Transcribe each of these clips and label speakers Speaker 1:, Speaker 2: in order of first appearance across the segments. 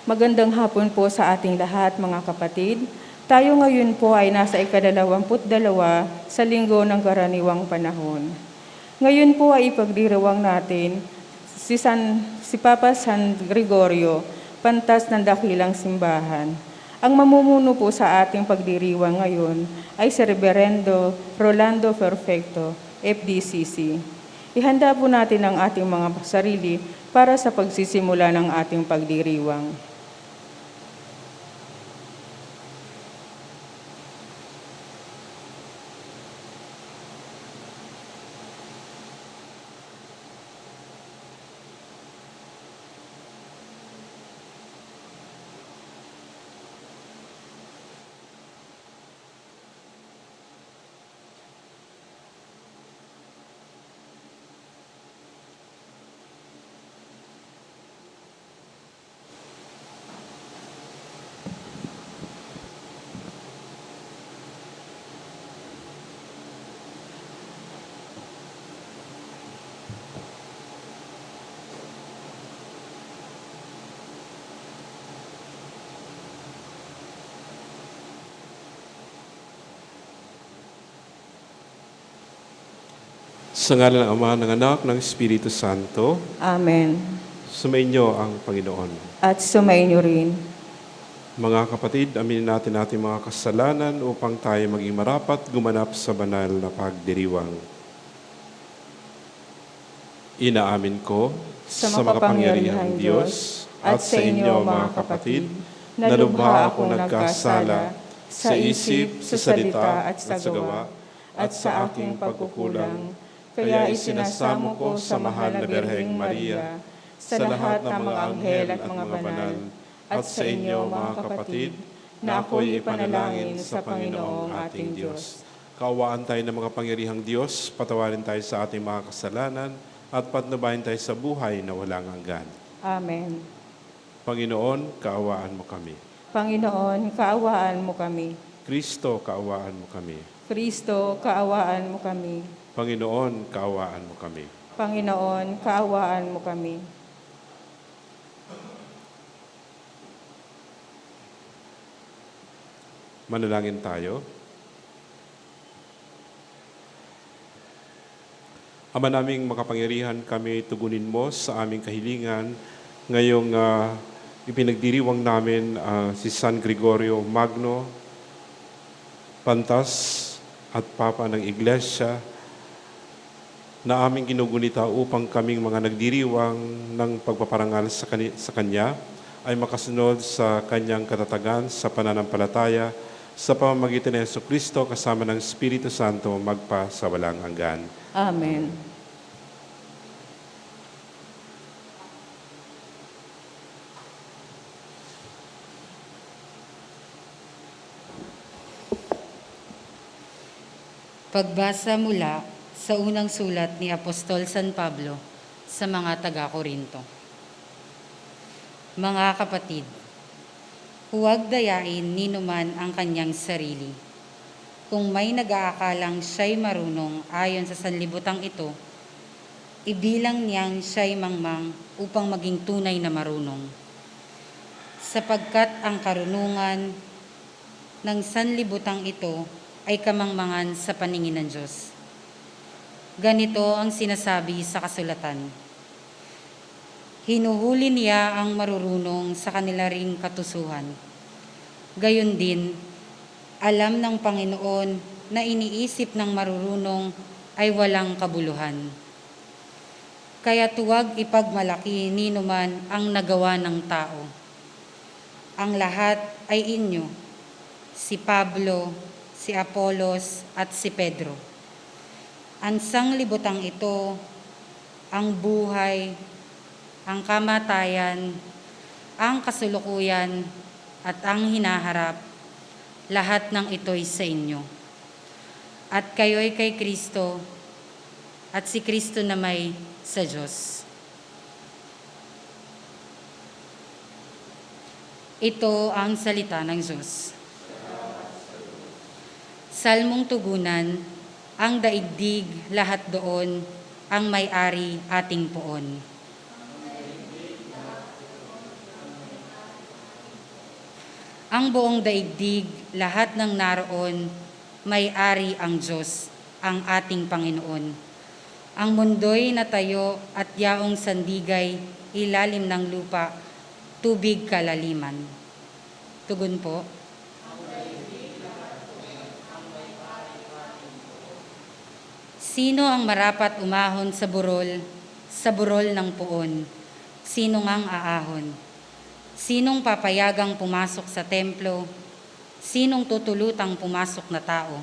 Speaker 1: Magandang hapon po sa ating lahat, mga kapatid. Tayo ngayon po ay nasa ika-22 sa linggo ng karaniwang panahon. Ngayon po ay ipagdiriwang natin si Papa San Gregorio, Pantas ng Dakilang Simbahan. Ang mamumuno po sa ating pagdiriwang ngayon ay si Reverendo Rolando Perfecto, FDCC. Ihanda po natin ang ating mga sarili para sa pagsisimula ng ating pagdiriwang.
Speaker 2: Sa ngalan ng Ama, ng Anak, ng Espiritu Santo.
Speaker 1: Amen.
Speaker 2: Sumainyo ang Panginoon.
Speaker 1: At sumainyo rin.
Speaker 2: Mga kapatid, aminin natin ating mga kasalanan upang tayo maging marapat gumanap sa banal na pagdiriwang. Inaamin ko
Speaker 1: sa makapangyarihang Diyos at sa inyo, mga kapatid, na lubha akong nagkasala sa isip, sa salita at sa gawa, at sa aking pagkukulang. Kaya isinasamo ko sa mahal na Birheng Maria, sa lahat ng mga anghel at mga banal, at sa inyo, mga kapatid, na ako'y ipanalangin sa Panginoong ating Diyos.
Speaker 2: Kaawaan tayo ng mga pangyarihang Diyos, patawarin tayo sa ating mga kasalanan, at patnubayan tayo sa buhay na walang hanggan.
Speaker 1: Amen.
Speaker 2: Panginoon, kaawaan mo kami.
Speaker 1: Panginoon, kaawaan mo kami.
Speaker 2: Kristo, kaawaan mo kami.
Speaker 1: Kristo, kaawaan mo kami.
Speaker 2: Panginoon, kaawaan mo kami.
Speaker 1: Panginoon, kaawaan mo kami.
Speaker 2: Manalangin tayo. Ama naming makapangyarihan, kami tugunin mo sa aming kahilingan ngayong ipinagdiriwang namin si San Gregorio Magno, Pantas at Papa ng Iglesia, na aming ginugunita upang kaming mga nagdiriwang ng pagpaparangal sa Kanya ay makasunod sa Kanyang katatagan sa pananampalataya sa pamamagitan ni Jesucristo kasama ng Espiritu Santo magpa sa walang hanggan.
Speaker 1: Amen.
Speaker 3: Pagbasa mula sa unang sulat ni Apostol San Pablo sa mga taga-Korinto. Mga kapatid, huwag dayain ninuman ang kanyang sarili. Kung may nag-aakalang siya'y marunong ayon sa sanlibutang ito, ibilang niyang siya'y mangmang upang maging tunay na marunong. Sapagkat ang karunungan ng sanlibutang ito ay kamangmangan sa paningin ng Diyos. Ganito ang sinasabi sa kasulatan. Hinuhuli niya ang marurunong sa kanila ring katusuhan. Gayon din, alam ng Panginoon na iniisip ng marurunong ay walang kabuluhan. Kaya huwag ipagmalaki ninuman ang nagawa ng tao. Ang lahat ay inyo, si Pablo, si Apolos at si Pedro. Ang sanglibutang ito, ang buhay, ang kamatayan, ang kasulukuyan, at ang hinaharap, lahat ng ito'y sa inyo. At kayo'y kay Kristo, at si Kristo na may sa Diyos. Ito ang salita ng Diyos. Salmong tugunan, ang daigdig, lahat doon, ang may-ari ating poon. Ang buong daigdig, lahat ng naroon, may-ari ang Diyos, ang ating Panginoon. Ang mundo'y natayo at yaong sandigay, ilalim ng lupa, tubig kalaliman. Tugon po. Sino ang marapat umahon sa burol ng puon? Sino ngang aahon? Sinong papayagang pumasok sa templo? Sinong tutulutang pumasok na tao?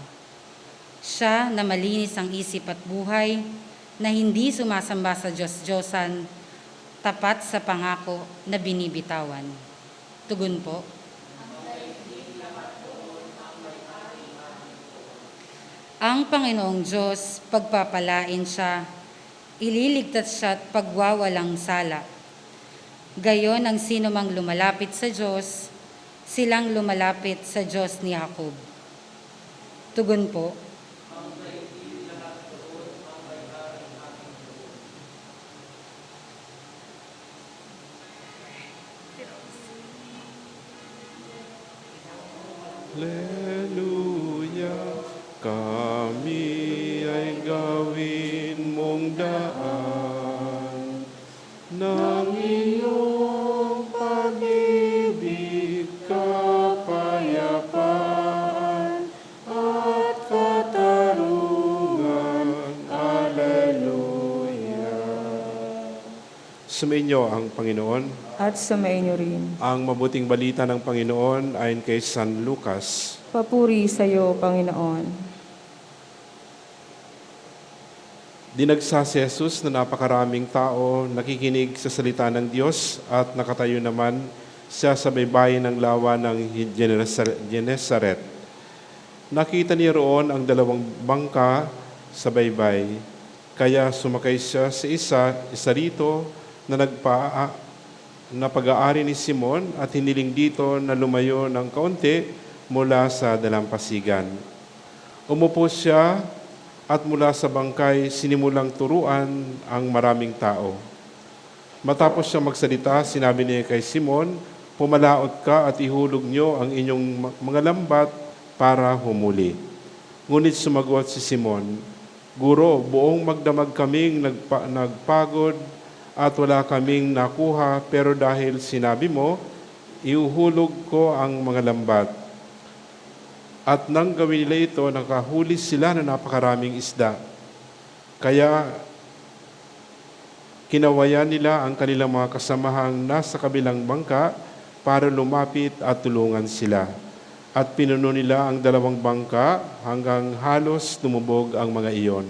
Speaker 3: Siya na malinis ang isip at buhay, na hindi sumasamba sa Diyos-Diyosan, tapat sa pangako na binibitawan. Tugon po. Ang Panginoong Diyos, pagpapalain siya, ililigtas siya at pagwawalang sala. Gayon ang sino mang lumalapit sa Diyos, silang lumalapit sa Diyos ni Jacob. Tugon po.
Speaker 2: Hallelujah, kami ay gawin mong daan ng iyong pag-ibig, kapayapaan at katarungan. Hallelujah. Sumainyo ang Panginoon.
Speaker 1: At sumainyo rin.
Speaker 2: Ang mabuting balita ng Panginoon ayon kay San Lucas.
Speaker 1: Papuri sa iyo, Panginoon.
Speaker 2: Dinagsa si Jesus na napakaraming tao nakikinig sa salita ng Diyos at nakatayo naman siya sa baybayin ng lawa ng Genesaret. Nakita niya roon ang dalawang bangka sa baybay, kaya sumakay siya sa isa rito na pag-aari ni Simon at hiniling dito na lumayo ng kaunti mula sa dalampasigan. Umupo siya at mula sa bangkay sinimulang turuan ang maraming tao. Matapos siya magsalita, sinabi niya kay Simon, "Pumalaot ka at ihulog niyo ang inyong mga lambat para humuli." Ngunit sumagot si Simon, "Guro, buong magdamag kaming nagpagod at wala kaming nakuha, pero dahil sinabi mo, iuhulog ko ang mga lambat." At nang gawin nila ito, nakahuli sila na napakaraming isda. Kaya kinawayan nila ang kanilang mga kasamahang nasa kabilang bangka para lumapit at tulungan sila. At pinuno nila ang dalawang bangka hanggang halos tumubog ang mga iyon.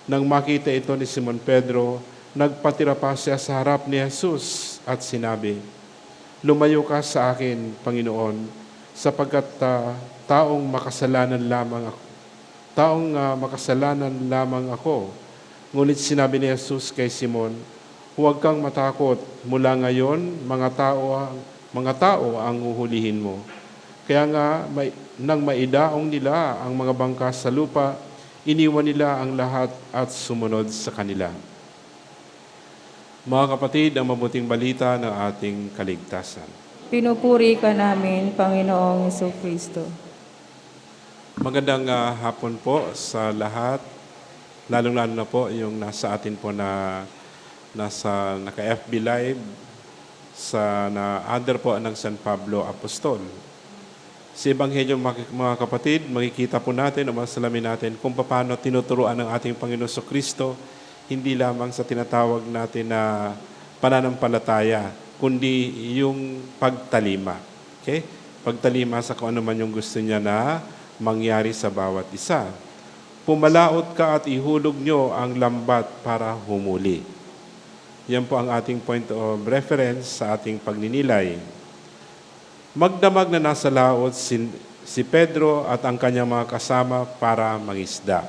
Speaker 2: Nang makita ito ni Simon Pedro, nagpatira pa siya sa harap ni Jesus at sinabi, "Lumayo ka sa akin, Panginoon, sapagkat taong makasalanan lamang ako." Ngunit sinabi ni Jesus kay Simon, "Huwag kang matakot, mula ngayon mga tao ang uhulihin mo." Kaya nga, nang maidaong nila ang mga bangka sa lupa, iniwan nila ang lahat at sumunod sa kanila. Mga kapatid, ang mabuting balita ng ating kaligtasan.
Speaker 1: Pinupuri ka namin, Panginoong Jesucristo.
Speaker 2: Magandang hapon po sa lahat, lalong-lalo na po yung nasa atin po na nasa naka-FB Live na under po ng San Pablo Apostol. Sa Ebanghelyo, mga kapatid, makikita po natin o masalamin natin kung paano tinuturuan ng ating Panginoon Jesucristo, hindi lamang sa tinatawag natin na pananampalataya, kundi yung pagtalima. Okay? Pagtalima sa kung ano man yung gusto niya na mangyari sa bawat isa. Pumalaot ka at ihulog nyo ang lambat para humuli. Yan po ang ating point of reference sa ating pagninilay. Magdamag na nasa laot si Pedro at ang kanyang mga kasama para mangisda.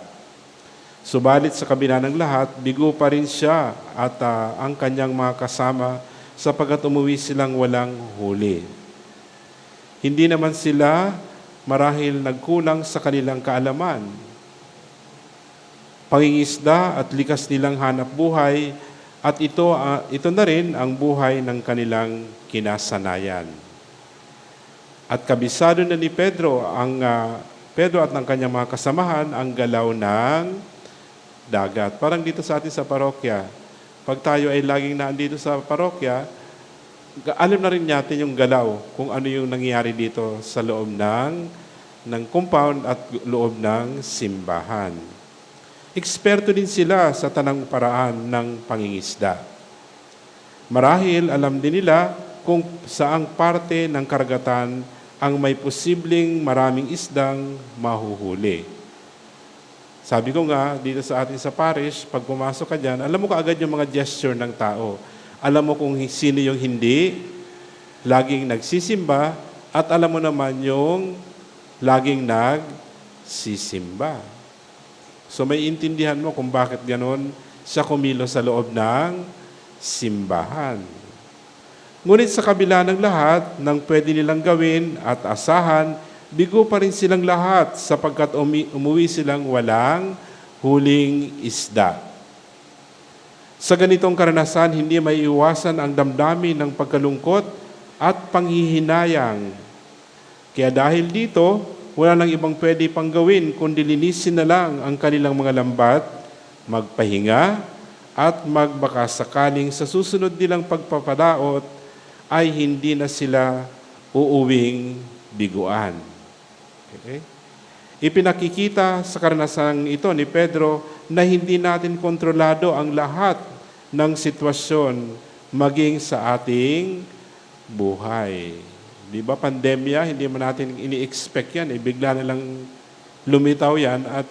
Speaker 2: Subalit sa kabila ng lahat, bigo pa rin siya at ang kanyang mga kasama sapagkat umuwi silang walang huli. Hindi naman sila marahil nagkulang sa kanilang kaalaman. Pangingisda at likas nilang hanap buhay at ito na rin ang buhay ng kanilang kinasanayan. At kabisado na ni Pedro at ng kanyang mga kasamahan ang galaw ng dagat. Parang dito sa atin sa parokya, pag tayo ay laging naandito sa parokya, alam na rin natin yung galaw kung ano yung nangyayari dito sa loob ng compound at loob ng simbahan. Eksperto din sila sa tanang paraan ng pangingisda. Marahil alam din nila kung saang parte ng karagatan ang may posibleng maraming isdang mahuhuli. Sabi ko nga, dito sa atin sa parish, pag pumasok ka dyan, alam mo kaagad yung mga gesture ng tao. Alam mo kung sino yung hindi, laging nagsisimba, at alam mo naman yung laging nagsisimba. So may intindihan mo kung bakit ganon siya kumilo sa loob ng simbahan. Ngunit sa kabila ng lahat ng pwede nilang gawin at asahan, bigo pa rin silang lahat sapagkat umuwi silang walang huling isda. Sa ganitong karanasan, hindi may iwasan ang damdamin ng pagkalungkot at panghihinayang. Kaya dahil dito, wala nang ibang pwede pang gawin kundi linisin na lang ang kanilang mga lambat, magpahinga, at magbakasakaling sa susunod nilang pagpapadaot ay hindi na sila uuwing biguan. Okay? Ipinakikita sa karanasang ito ni Pedro na hindi natin kontrolado ang lahat ng sitwasyon maging sa ating buhay. Di ba, pandemya, hindi man natin ini-expect yan. Bigla na lang lumitaw yan at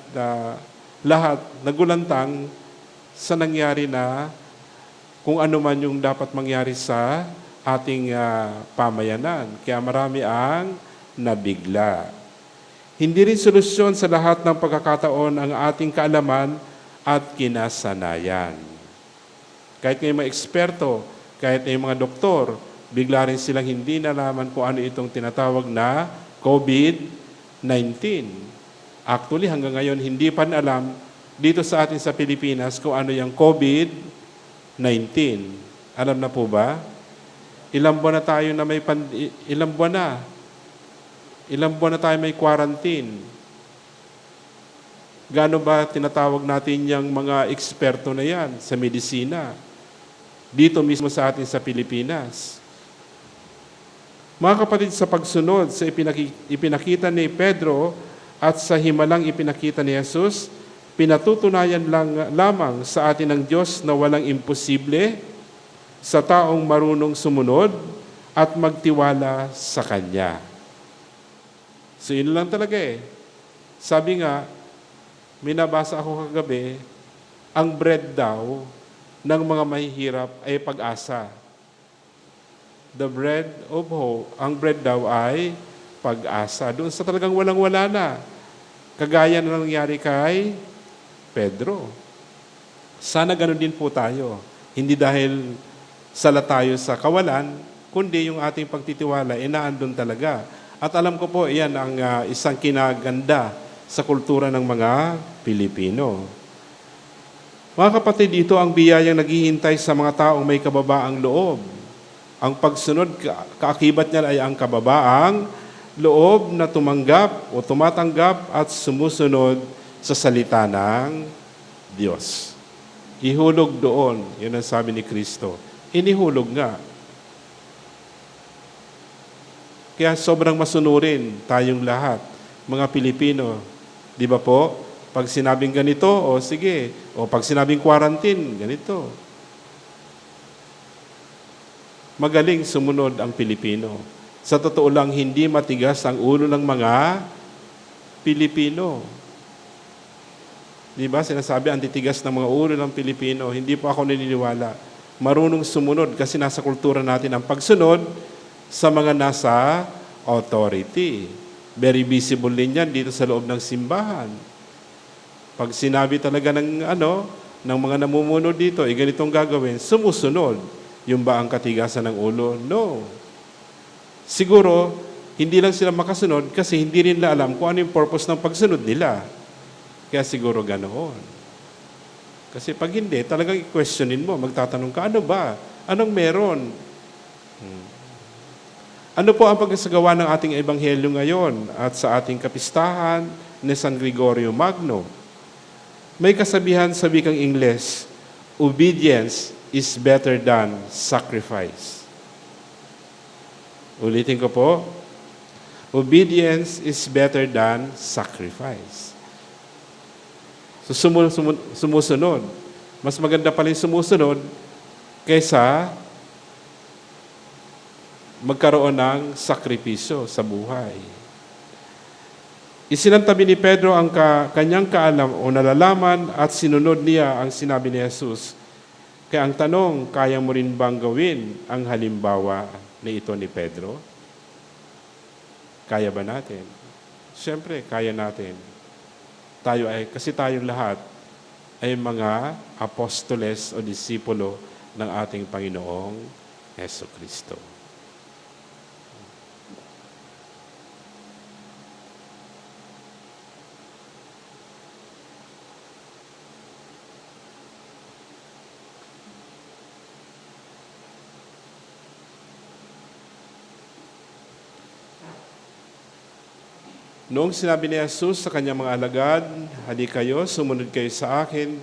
Speaker 2: lahat nagulantang sa nangyari na kung ano man yung dapat mangyari sa ating pamayanan. Kaya marami ang nabigla. Hindi rin solusyon sa lahat ng pagkakataon ang ating kaalaman at kinasanayan. Kahit ngayong mga eksperto, kahit ngayong mga doktor, bigla rin silang hindi nalaman kung ano itong tinatawag na COVID-19. Actually, hanggang ngayon, hindi pa alam dito sa atin sa Pilipinas kung ano yung COVID-19. Alam na po ba? Ilang buwan na tayo na ilang buwan na tayo may quarantine. Gaano ba tinatawag natin yung mga eksperto na yan sa medisina? Dito mismo sa atin sa Pilipinas. Mga kapatid, sa pagsunod sa ipinakita ni Pedro at sa himalang ipinakita ni Jesus, pinatutunayan lamang sa atin ng Diyos na walang imposible sa taong marunong sumunod at magtiwala sa Kanya. So yun lang talaga eh. Sabi nga, minabasa ako kagabi, ang bread daw ng mga mahihirap ay pag-asa. The bread of hope, ang bread daw ay pag-asa. Doon sa talagang walang-wala na. Kagaya na nangyari kay Pedro. Sana ganun din po tayo. Hindi dahil sala tayo sa kawalan, kundi yung ating pagtitiwala, naandun talaga. At alam ko po, iyan ang isang kinaganda sa kultura ng mga Pilipino. Mga kapatid, ito ang biyayang naghihintay sa mga taong may kababaang loob. Ang pagsunod, kaakibat niya ay ang kababaang loob na tumanggap o tumatanggap at sumusunod sa salita ng Diyos. Ihulog doon, yun ang sabi ni Kristo. Inihulog nga. Kaya sobrang masunurin tayong lahat, mga Pilipino. Di ba po? Pag sinabing ganito, o sige. O pag sinabing quarantine, ganito. Magaling sumunod ang Pilipino. Sa totoo lang, hindi matigas ang ulo ng mga Pilipino. Di ba? Sinasabi, ang titigas ng mga ulo ng Pilipino. Hindi po ako naniniwala. Marunong sumunod kasi nasa kultura natin ang pagsunod sa mga nasa authority. Very visible din yan dito sa loob ng simbahan. Pag sinabi talaga ng mga namumuno dito, ganitong gagawin, sumusunod. Yung ba ang katigasan ng ulo? No. Siguro, hindi lang sila makasunod kasi hindi rin nila alam kung ano yung purpose ng pagsunod nila. Kaya siguro ganoon. Kasi pag hindi, talagang i-questionin mo, magtatanong ka, ano ba? Anong meron? Ano po ang pagsasagawa ng ating ebanghelyo ngayon at sa ating kapistahan ni San Gregorio Magno? May kasabihan sa wikang Ingles, obedience is better than sacrifice. Ulitin ko po, obedience is better than sacrifice. So sumusunod. Mas maganda pala yung sumusunod kaysa magkaroon ng sakripisyo sa buhay. Isinantabi ni Pedro ang kanyang kaalam o nalalaman at sinunod niya ang sinabi ni Jesus. Kaya ang tanong, kaya mo rin bang gawin ang halimbawa ni ito ni Pedro? Kaya ba natin? Siyempre, kaya natin. Kasi tayong lahat ay mga apostoles o disipulo ng ating Panginoong Hesukristo. Noong sinabi ni Jesus sa kanyang mga alagad, "Halika kayo, sumunod kayo sa akin,"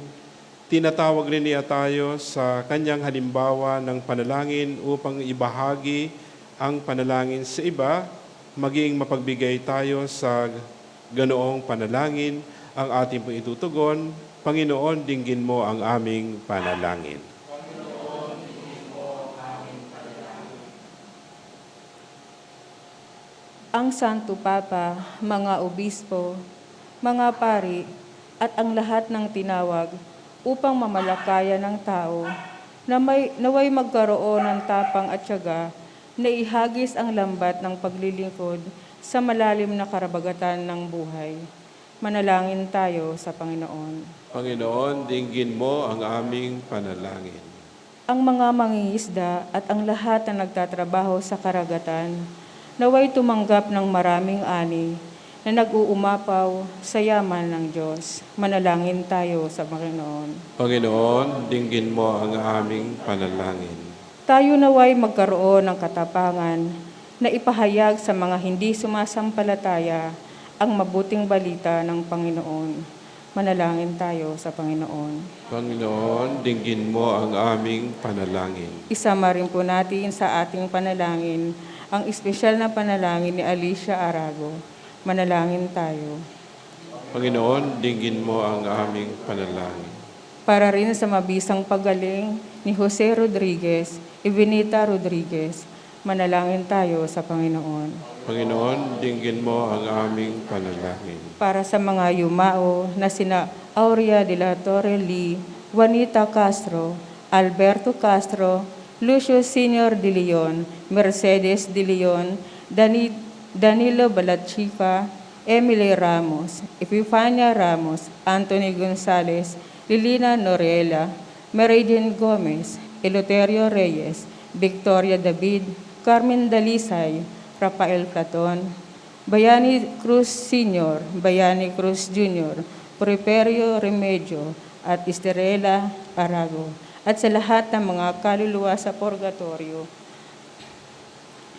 Speaker 2: tinatawag rin niya tayo sa kanyang halimbawa ng panalangin upang ibahagi ang panalangin sa iba, maging mapagbigay tayo sa ganoong panalangin ang ating pong itutugon. Panginoon, dinggin mo ang aming panalangin.
Speaker 1: Ang Santo Papa, mga obispo, mga pari, at ang lahat ng tinawag upang mamalakaya ng tao na naway magkaroon ng tapang at tiyaga na ihagis ang lambat ng paglilingkod sa malalim na karabagatan ng buhay. Manalangin tayo sa Panginoon.
Speaker 2: Panginoon, dinggin mo ang aming panalangin.
Speaker 1: Ang mga mangingisda at ang lahat na nagtatrabaho sa karagatan, naway tumanggap ng maraming ani na nag-uumapaw sa yaman ng Diyos. Manalangin tayo sa Panginoon.
Speaker 2: Panginoon, dinggin mo ang aming panalangin.
Speaker 1: Tayo naway magkaroon ng katapangan na ipahayag sa mga hindi sumasampalataya ang mabuting balita ng Panginoon. Manalangin tayo sa Panginoon.
Speaker 2: Panginoon, dinggin mo ang aming panalangin.
Speaker 1: Isama rin po natin sa ating panalangin ang espesyal na panalangin ni Alicia Arago. Manalangin tayo.
Speaker 2: Panginoon, dinggin mo ang aming panalangin.
Speaker 1: Para rin sa mabisang paggaling ni Jose Rodriguez, Ebenita Rodriguez, manalangin tayo sa Panginoon.
Speaker 2: Panginoon, dinggin mo ang aming panalangin.
Speaker 1: Para sa mga yumao na sina Aurea de la Torre Lee, Juanita Castro, Alberto Castro, Lucio Senior de Leon, Mercedes de Leon, Danilo Balachica, Emily Ramos, Epifania Ramos, Anthony Gonzalez, Lilina Norella, Meridien Gomez, Eleuterio Reyes, Victoria David, Carmen Dalisay, Rafael Platon, Bayani Cruz Sr., Bayani Cruz Jr., Preperio Remedio, at Esterela Arago, at sa lahat ng mga kaluluwa sa purgatorio,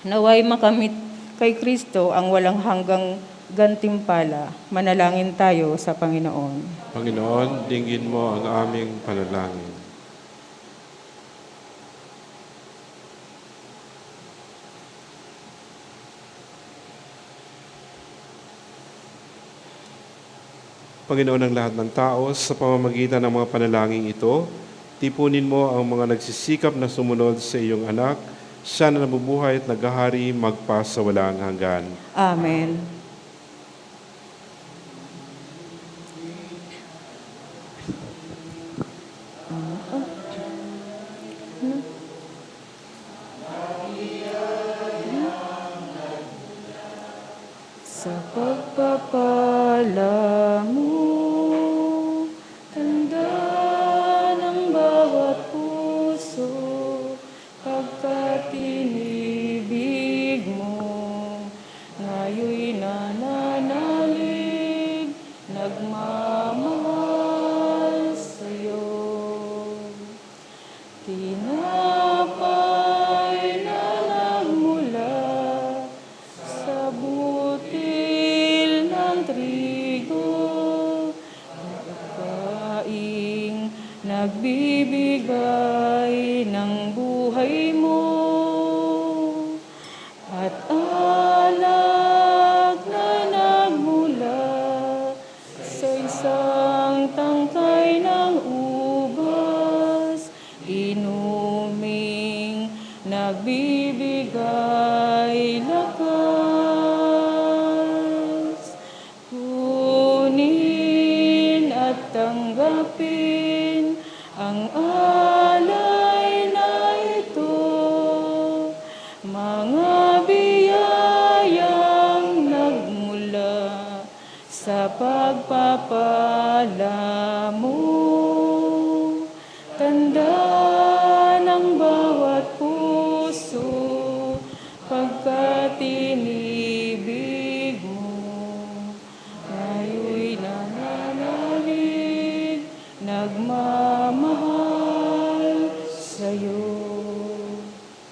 Speaker 1: naway makamit kay Kristo ang walang hanggang gantimpala. Manalangin tayo sa Panginoon.
Speaker 2: Panginoon, dinggin mo ang aming panalangin. Panginoon ng lahat ng tao, sa pamamagitan ng mga panalangin ito, tipunin mo ang mga nagsisikap na sumunod sa iyong anak, siya na nabubuhay at naghahari magpa sa walang hanggan.
Speaker 1: Amen. Sa pagpapala mo, tanda ng bawat puso, pagkat inibig mo, ngayoy nananalig, nagmamahal sa'yo. Tinapay na nagmula ibigay lakas. Kunin at tanggapin ang alay na ito, mga biyayang nagmula sa pagpapala mo. Tanda ng bawat puso pagkat inibig mo. Ngayon'y nananalig, nagmamahal sa'yo.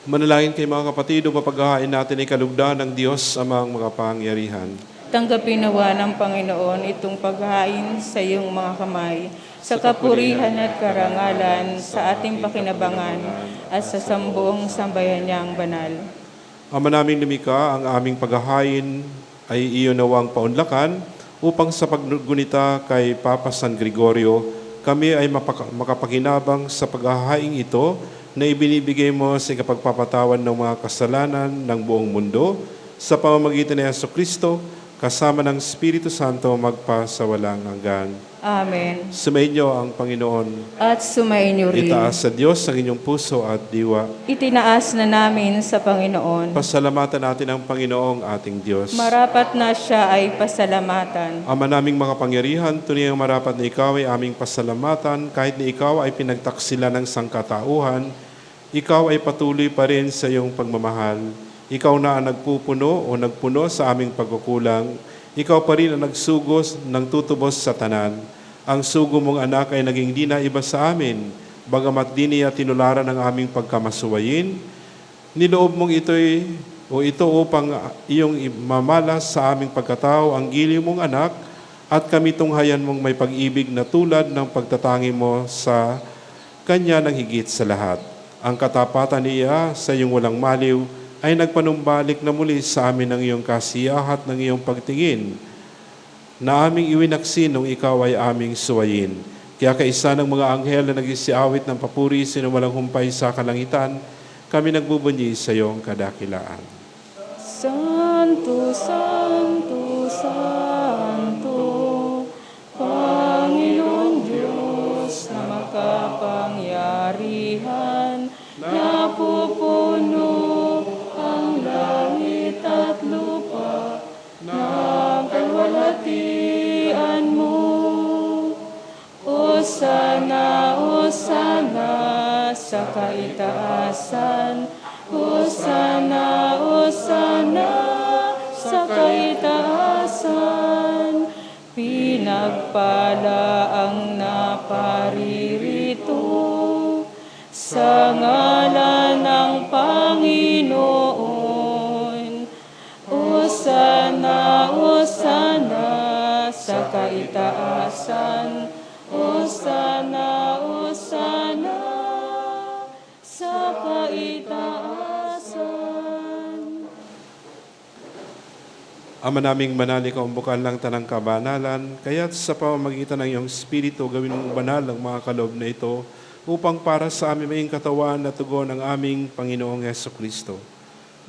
Speaker 2: Manalangin kayo mga kapatid, upang paghahain natin ay kalugdan ng Diyos amang mga pangyarihan.
Speaker 1: Tanggapin nawa ng Panginoon itong paghain sa iyong mga kamay, sa kapurihan at karangalan, sa ating pakinabangan, at sa sambuong sambayan niyang banal.
Speaker 2: Ama naming lumikha, ang aming paghahain ay iyo nawang paunlakan upang sa paggunita kay Papa San Gregorio, kami ay makapakinabang sa paghahaing ito na ibinibigay mo sa ikapagpapatawan ng mga kasalanan ng buong mundo sa pamamagitan ni Jesucristo, kasama ng Espiritu Santo magpasawalang hanggan.
Speaker 1: Amen.
Speaker 2: Sumainyo ang Panginoon.
Speaker 1: At sumainyo rin.
Speaker 2: Itaas sa Diyos ang inyong puso at diwa.
Speaker 1: Itinaas na namin sa Panginoon.
Speaker 2: Pasalamatan natin ang Panginoong ating Diyos.
Speaker 1: Marapat na siya ay pasalamatan.
Speaker 2: Ama naming makapangyarihan, tunay ang marapat na ikaw ay aming pasalamatan, kahit na ikaw ay pinagtaksila ng sangkatauhan, ikaw ay patuloy pa rin sa iyong pagmamahal. Ikaw na ang nagpupuno o nagpuno sa aming pagkukulang. Ikaw pa rin ang nagsugos ng tutubos sa tanan. Ang sugo mong anak ay naging di na iba sa amin, bagamat di niya tinularan ang aming pagkamasuwayin. Niloob mong ito upang iyong mamalas sa aming pagkatao ang giling mong anak, at kami tunghayan mong may pag-ibig na tulad ng pagtatangi mo sa kanya ng higit sa lahat. Ang katapatan niya sa iyong walang maliw ay nagpanumbalik na muli sa amin ng iyong kasiyahat ng iyong pagtingin, na aming iwinaksi nung ikaw ay aming suwayin. Kaya kaisa ng mga anghel na nagsiawit ng papuri sinuwalang humpay sa kalangitan, kami nagbubunyi sa iyong kadakilaan.
Speaker 1: Santo, Santo, Santo, Panginoon Diyos na makapangyarihan, napupuno ang langit at lupa ng kalwalhatian mo. Hosana, Hosana sa kaitaasan, Hosana, Hosana sa kaitaasan. Pinagpala ang naparirito sa ngalan ng Panginoon. Hosana, Hosana sa kaitaasan, Hosana, Hosana sa kaitaasan.
Speaker 2: Ama naming banal, ikaw ang bukal ng tanang kabanalan, kaya't sa pamamagitan ng iyong Espiritu, gawin mong banal ang mga kaloob na ito, upang para sa aming maging katawan at tugon ng aming Panginoong Jesucristo.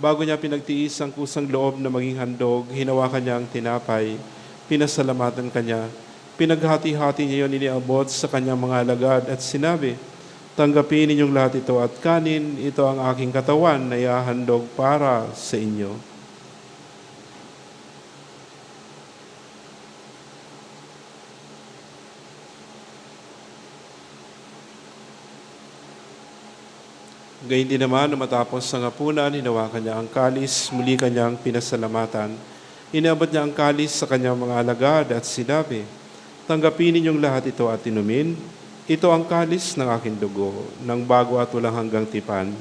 Speaker 2: Bago niya pinagtiis ang kusang loob na maging handog, hinawakan niya ang tinapay, pinasalamatan kanya, pinaghati-hati niya yun, iniabot sa kanyang mga alagad at sinabi, tanggapin ninyong lahat ito at kanin, ito ang aking katawan na iahandog para sa inyo. Gayun din naman, matapos ang hapunan, hinawakan niya ang kalis, muli kanyang pinasalamatan. Inabot niya ang kalis sa kanyang mga alagad at sinabi, tanggapin ninyong lahat ito at inumin. Ito ang kalis ng aking dugo, ng bago at walang hanggang tipan.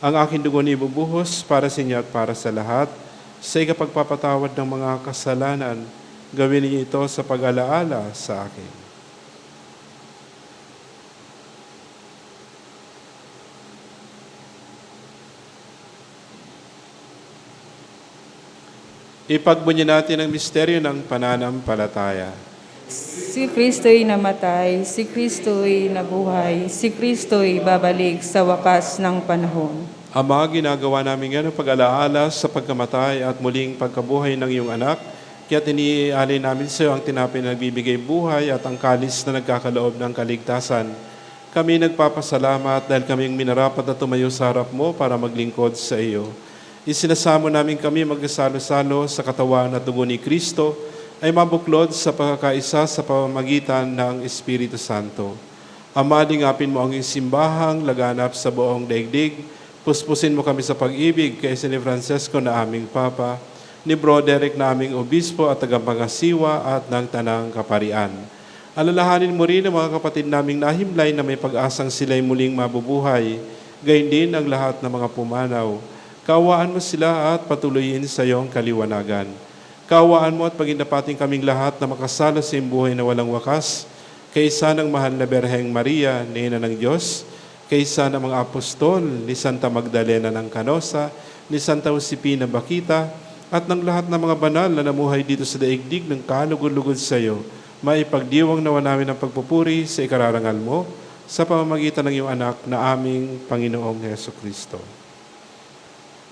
Speaker 2: Ang aking dugo ni ibubuhos para sa inyo at para sa lahat, sa ikapagpapatawad ng mga kasalanan. Gawin niyo ito sa pag-alaala sa akin. Ipagbunyi natin ang misteryo ng pananampalataya.
Speaker 1: Si Kristo'y namatay, si Kristo'y nabuhay, si Kristo'y babalik sa wakas ng panahon.
Speaker 2: Ama, ginagawa namin yan ang pag-alaala sa pagkamatay at muling pagkabuhay ng iyong anak. Kaya iniaalay namin sa iyo ang tinapay na nagbibigay buhay at ang kalis na nagkakaloob ng kaligtasan. Kami nagpapasalamat dahil kaming minarapat na tumayo sa harap mo para maglingkod sa iyo. Isinasamo namin kami magkasalo-salo sa katawan at dugo ni Kristo ay mabuklod sa pagkakaisa sa pamamagitan ng Espiritu Santo. Ama, lingapin mo ang iyong simbahang laganap sa buong daigdig. Puspusin mo kami sa pag-ibig kay ni Francesco na aming Papa, ni Bro Derek na aming Obispo at tagapangasiwa at ng Tanang Kaparian. Alalahanin mo rin ang mga kapatid naming nahimlay na may pag-asang sila'y muling mabubuhay, gayon din ang lahat ng mga pumanaw. Kaawaan mo sila at patuloyin sa iyong kaliwanagan. Kaawaan mo at pagindapating kaming lahat na makasalo sa iyong buhay na walang wakas, kaysa ng mahal na Berheng Maria, Ina ng Diyos, kaysa ng mga apostol, ni Santa Magdalena ng Canosa, ni Santa Josefina Bakita, at ng lahat ng mga banal na namuhay dito sa daigdig ng kalugod-lugod sa iyo, maipagdiwang nawa namin ang pagpupuri sa ikararangal mo sa pamamagitan ng iyong anak na aming Panginoong Hesukristo.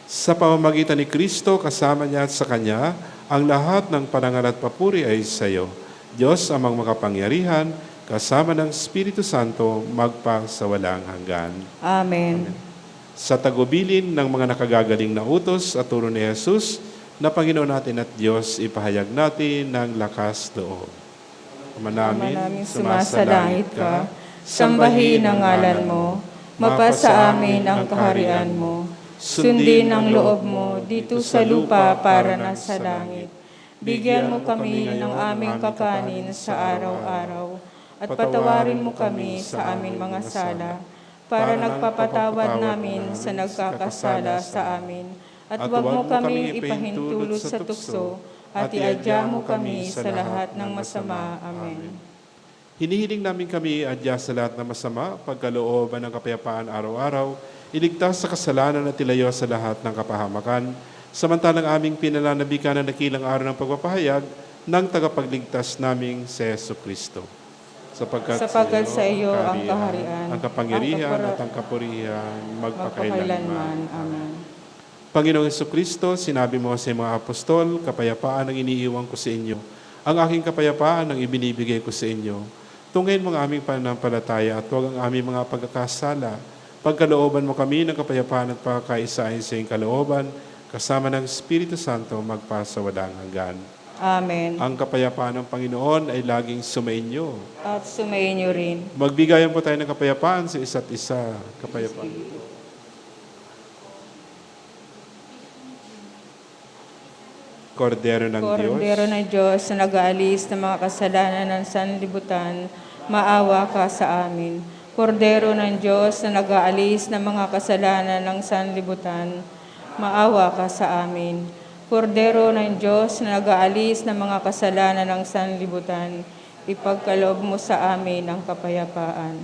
Speaker 2: Sa pamamagitan ni Kristo, kasama niya at sa Kanya, ang lahat ng parangal at papuri ay sa iyo. Diyos amang makapangyarihan, kasama ng Espiritu Santo, magpa sa walang hanggan.
Speaker 1: Amen.
Speaker 2: Sa tagubilin ng mga nakagagaling na utos at turo ni Jesus, na Panginoon natin at Diyos, ipahayag natin ng lakas loob. Ama namin,
Speaker 1: sumasalangit ka, sambahin ang ngalan mo, mapasa amin ang kaharian mo, sundin ang loob mo dito sa lupa para nasa langit. Bigyan mo kami ng aming kakanin sa araw-araw, at patawarin mo kami sa aming mga sala, para nagpapatawad namin sa nagkakasala sa amin. At huwag mo kaming ipahintulot sa tukso, at iadya mo kami sa lahat ng masama. Amen.
Speaker 2: Hinihiling namin kami adya sa lahat ng masama, pagkalooban ng kapayapaan araw-araw, iligtas sa kasalanan at ilayo sa lahat ng kapahamakan, samantalang aming pinananabikan ng dakilang araw ng pagpapahayag ng tagapagligtas naming si Jesucristo.
Speaker 1: Sapagkat sa iyo ang kaharian,
Speaker 2: ang kapangyarihan
Speaker 1: ang
Speaker 2: at ang kapurihan magpakailanman.
Speaker 1: magpakailanman. Amen.
Speaker 2: Panginoong Jesucristo, sinabi mo sa mga apostol, kapayapaan ang iniiwan ko sa inyo. Ang aking kapayapaan ang ibinibigay ko sa inyo. Tunghayin mo ang aming pananampalataya at huwag ang aming mga pagkakasala. Pagkalooban mo kami ng kapayapaan at pagkakaisahin sa iyong kalooban, kasama ng Espiritu Santo magpasawalang hanggan.
Speaker 1: Amen.
Speaker 2: Ang kapayapaan ng Panginoon ay laging sumainyo.
Speaker 1: At sumayin niyo rin.
Speaker 2: Magbigayan po tayo ng kapayapaan sa isa't isa. Kapayapaan. Kordero ng Diyos.
Speaker 1: Kordero ng Diyos na nag-aalis ng mga kasalanan ng sanlibutan, maawa ka sa amin. Kordero ng Diyos na nag-aalis ng mga kasalanan ng sanlibutan, maawa ka sa amin. Kordero ng Diyos na nag-aalis ng mga kasalanan ng sanlibutan, ipagkaloob mo sa amin ang kapayapaan.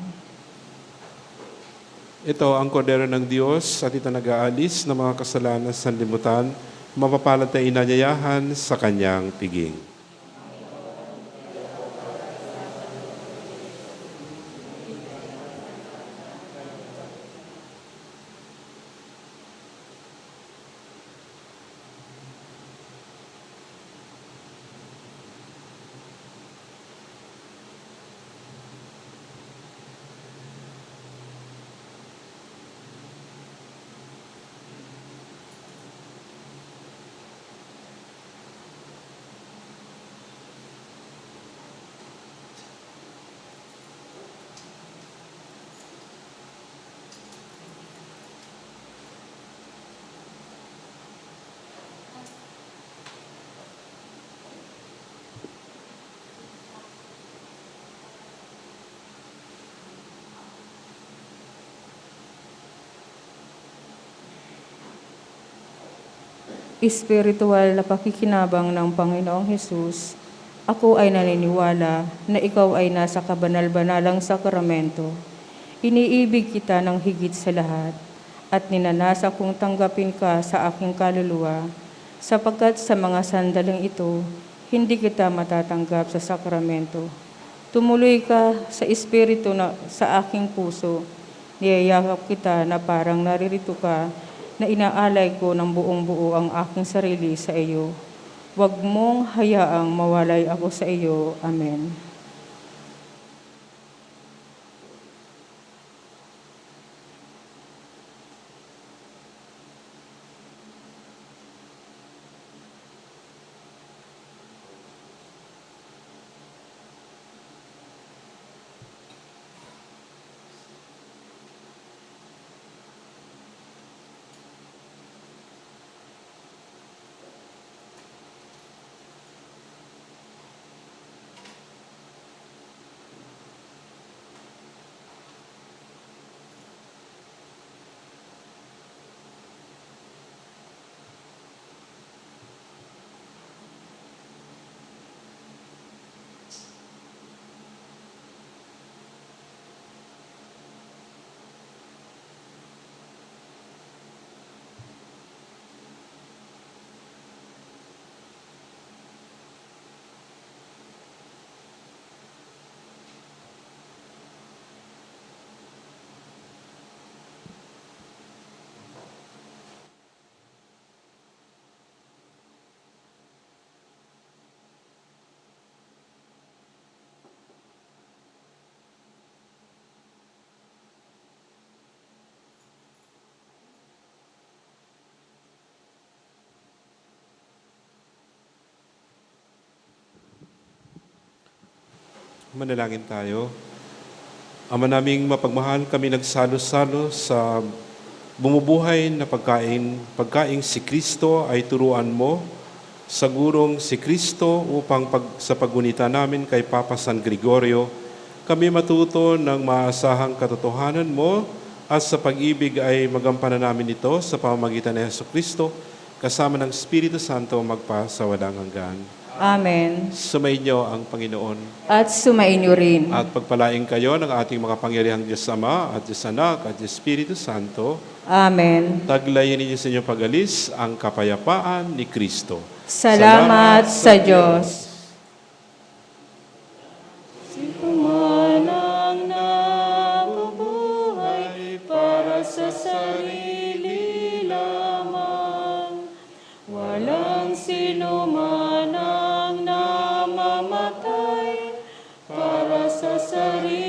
Speaker 2: Ito ang kordero ng Diyos at ito nag-aalis ng mga kasalanan sa sanlibutan, mapapalad na inanyayahan sa kanyang piging.
Speaker 1: Espiritual na pakikinabang ng Panginoong Hesus, ako ay naniniwala na ikaw ay nasa kabanal-banalang sakramento. Iniibig kita ng higit sa lahat at ninanasa kong tanggapin ka sa aking kaluluwa, sapagkat sa mga sandaling ito, hindi kita matatanggap sa sakramento. Tumuloy ka sa Espiritu na sa aking puso, niyayakap kita na parang naririto ka na inaalay ko ng buong buo ang aking sarili sa iyo. Huwag mong hayaang mawalay ako sa iyo. Amen.
Speaker 2: Manalangin tayo. Ama naming mapagmahal, kami nagsalo-salo sa bumubuhay na pagkaing si Kristo ay turuan mo sa gurong si Kristo upang sa pagunita namin kay Papa San Gregorio, kami matuto ng maasahang katotohanan mo at sa pag-ibig ay magampanan namin ito sa pamamagitan ni Jesucristo kasama ng Espiritu Santo magpa sa walang hanggan.
Speaker 1: Amen.
Speaker 2: Sumainyo ang Panginoon.
Speaker 1: At sumainyo rin.
Speaker 2: At pagpalain kayo ng ating makapangyarihang Diyos Ama at Diyos Anak at Diyos Espiritu Santo.
Speaker 1: Amen.
Speaker 2: Taglayin ninyo sa inyong pag-alis ang kapayapaan ni Kristo.
Speaker 1: Salamat sa Diyos. Si kumanang nabubuhay para sa sarili lamang, walang sino man ang namamatay para sa sarili